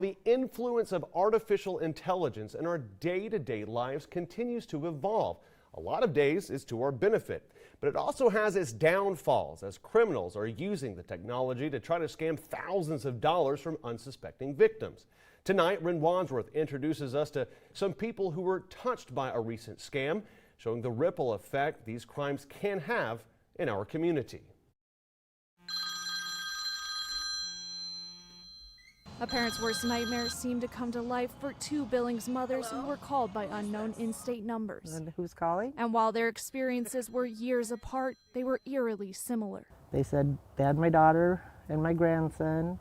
The influence of artificial intelligence in our day-to-day lives continues to evolve. A lot of days is to our benefit, but it also has its downfalls as criminals are using the technology to try to scam thousands of dollars from unsuspecting victims. Tonight, Ren Wadsworth introduces us to some people who were touched by a recent scam, showing the ripple effect these crimes can have in our community. A parent's worst nightmare seemed to come to life for two Billings mothers who were called by unknown in-state numbers. And who's calling? And while their experiences were years apart, they were eerily similar. They said they had my daughter and my grandson,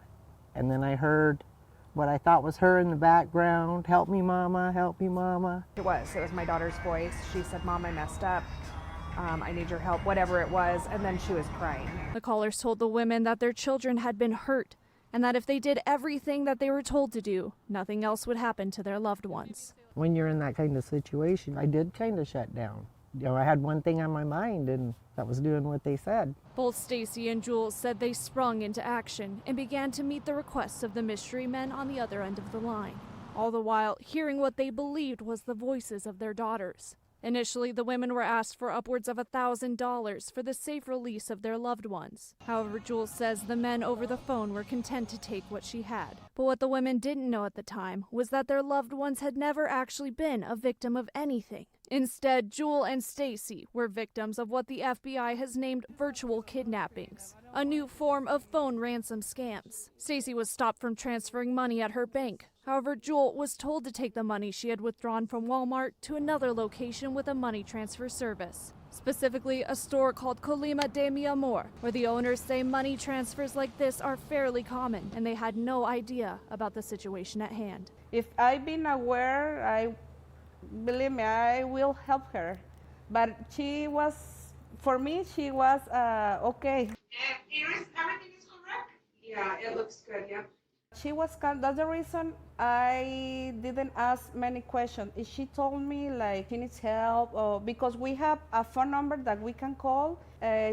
and then I heard what I thought was her in the background, "Help me, Mama, help me, Mama." It was my daughter's voice. She said, "Mom, I messed up. I need your help," whatever it was, and then she was crying. The callers told the women that their children had been hurt, and that if they did everything that they were told to do, nothing else would happen to their loved ones. When you're in that kind of situation, I did kind of shut down. You know, I had one thing on my mind, and that was doing what they said. Both Stacy and Jules said they sprung into action and began to meet the requests of the mystery men on the other end of the line, all the while hearing what they believed was the voices of their daughters. Initially, the women were asked for upwards of $1,000 for the safe release of their loved ones. However, Jules says the men over the phone were content to take what she had. But what the women didn't know at the time was that their loved ones had never actually been a victim of anything. Instead, Jewel and Stacy were victims of what the FBI has named virtual kidnappings, a new form of phone ransom scams. Stacy was stopped from transferring money at her bank. However, Jewel was told to take the money she had withdrawn from Walmart to another location with a money transfer service, specifically a store called Colima de Mi Amor, where the owners say money transfers like this are fairly common, and they had no idea about the situation at hand. If I've been aware, believe me, I will help her. But for me, she was okay. Iris, everything is correct? Yeah, it looks good, yeah. She was calm. That's the reason I didn't ask many questions. She told me like she needs help, because we have a phone number that we can call.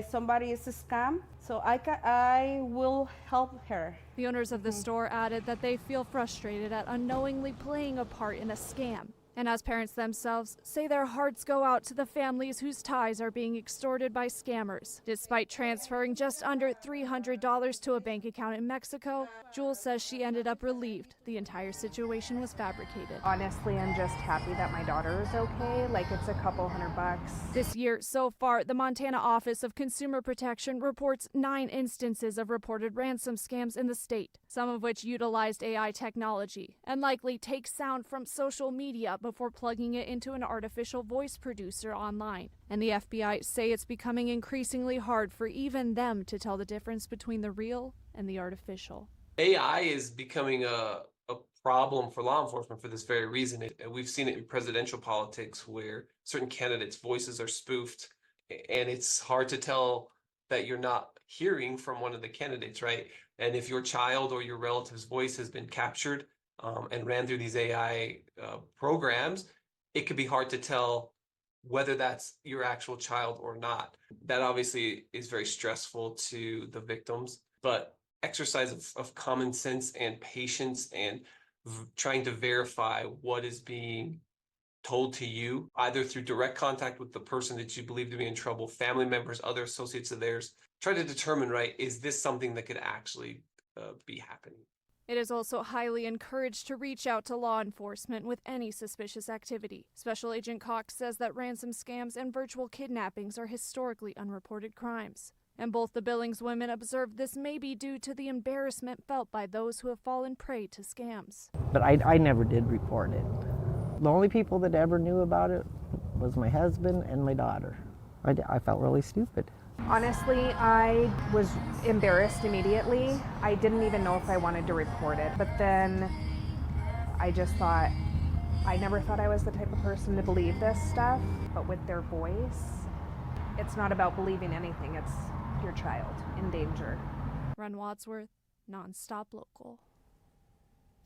Somebody is a scam, so I will help her. The owners of the store added that they feel frustrated at unknowingly playing a part in a scam. And as parents themselves say, their hearts go out to the families whose ties are being extorted by scammers. Despite transferring just under $300 to a bank account in Mexico, Jules says she ended up relieved the entire situation was fabricated. Honestly, I'm just happy that my daughter is okay. Like, it's a couple $100. This year, so far, the Montana Office of Consumer Protection reports 9 instances of reported ransom scams in the state, some of which utilized AI technology and likely take sound from social media before plugging it into an artificial voice producer online. And the FBI say it's becoming increasingly hard for even them to tell the difference between the real and the artificial. AI is becoming a problem for law enforcement for this very reason. We've seen it in presidential politics where certain candidates' voices are spoofed, and it's hard to tell that you're not hearing from one of the candidates, right? And if your child or your relative's voice has been captured and ran through these AI programs, it could be hard to tell whether that's your actual child or not. That obviously is very stressful to the victims, but exercise of common sense and patience and trying to verify what is being told to you, either through direct contact with the person that you believe to be in trouble, family members, other associates of theirs, try to determine, right, is this something that could actually be happening? It is also highly encouraged to reach out to law enforcement with any suspicious activity. Special Agent Cox says that ransom scams and virtual kidnappings are historically unreported crimes. And both the Billings women observed this may be due to the embarrassment felt by those who have fallen prey to scams. But I never did report it. The only people that ever knew about it was my husband and my daughter. I felt really stupid. Honestly, I was embarrassed immediately. I didn't even know if I wanted to report it. But then I just thought, I never thought I was the type of person to believe this stuff. But with their voice, it's not about believing anything. It's your child in danger. Ren Wadsworth, Nonstop Local.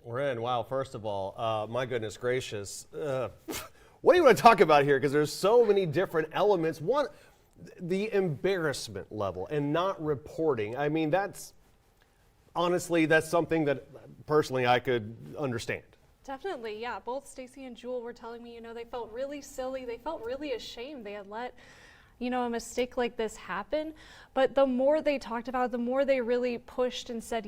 Ren, wow, first of all, my goodness gracious. What do you want to talk about here? Because there's so many different elements. One, the embarrassment level and not reporting. I mean, that's honestly, that's something that personally I could understand. Definitely, yeah. Both Stacy and Jewel were telling me, they felt really silly. They felt really ashamed. They had let, a mistake like this happen. But the more they talked about it, the more they really pushed and said,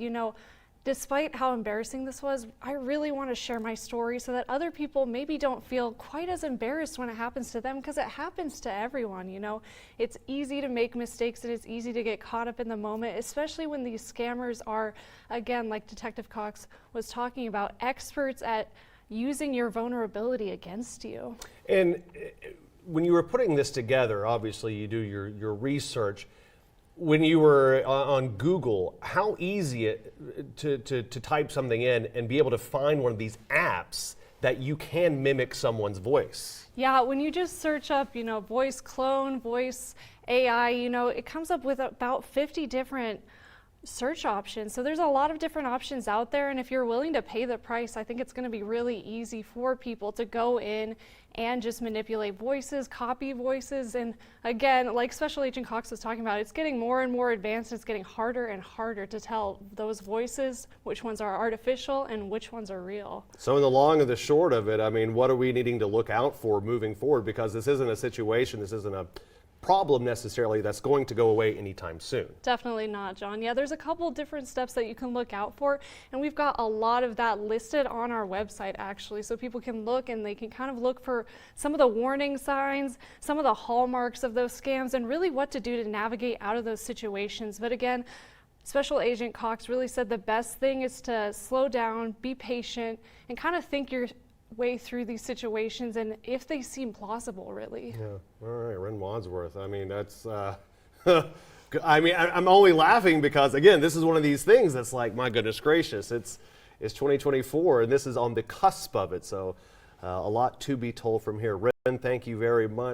despite how embarrassing this was, I really want to share my story so that other people maybe don't feel quite as embarrassed when it happens to them, because it happens to everyone, It's easy to make mistakes and it's easy to get caught up in the moment, especially when these scammers are, again, like Detective Cox was talking about, experts at using your vulnerability against you. And when you were putting this together, obviously you do your research. When you were on Google, how easy it to type something in and be able to find one of these apps that you can mimic someone's voice? Yeah, when you just search up, voice clone, voice AI, it comes up with about 50 different search options. So there's a lot of different options out there, and if you're willing to pay the price, I think it's going to be really easy for people to go in and just manipulate voices, copy voices, and again, like Special Agent Cox was talking about, it's getting more and more advanced. It's getting harder and harder to tell those voices, which ones are artificial and which ones are real. So in the long and the short of it, I mean, what are we needing to look out for moving forward? Because this isn't a situation, this isn't a problem necessarily that's going to go away anytime soon. Definitely not, John. Yeah, there's a couple different steps that you can look out for, and we've got a lot of that listed on our website actually, so people can look and they can kind of look for some of the warning signs, some of the hallmarks of those scams, and really what to do to navigate out of those situations. But again, Special Agent Cox really said the best thing is to slow down, be patient, and kind of think your way through these situations, and if they seem plausible, really. Yeah. All right, Ren Wadsworth. I mean, that's. I mean, I'm only laughing because again, this is one of these things that's like, my goodness gracious, it's 2024, and this is on the cusp of it. So, a lot to be told from here. Ren, thank you very much.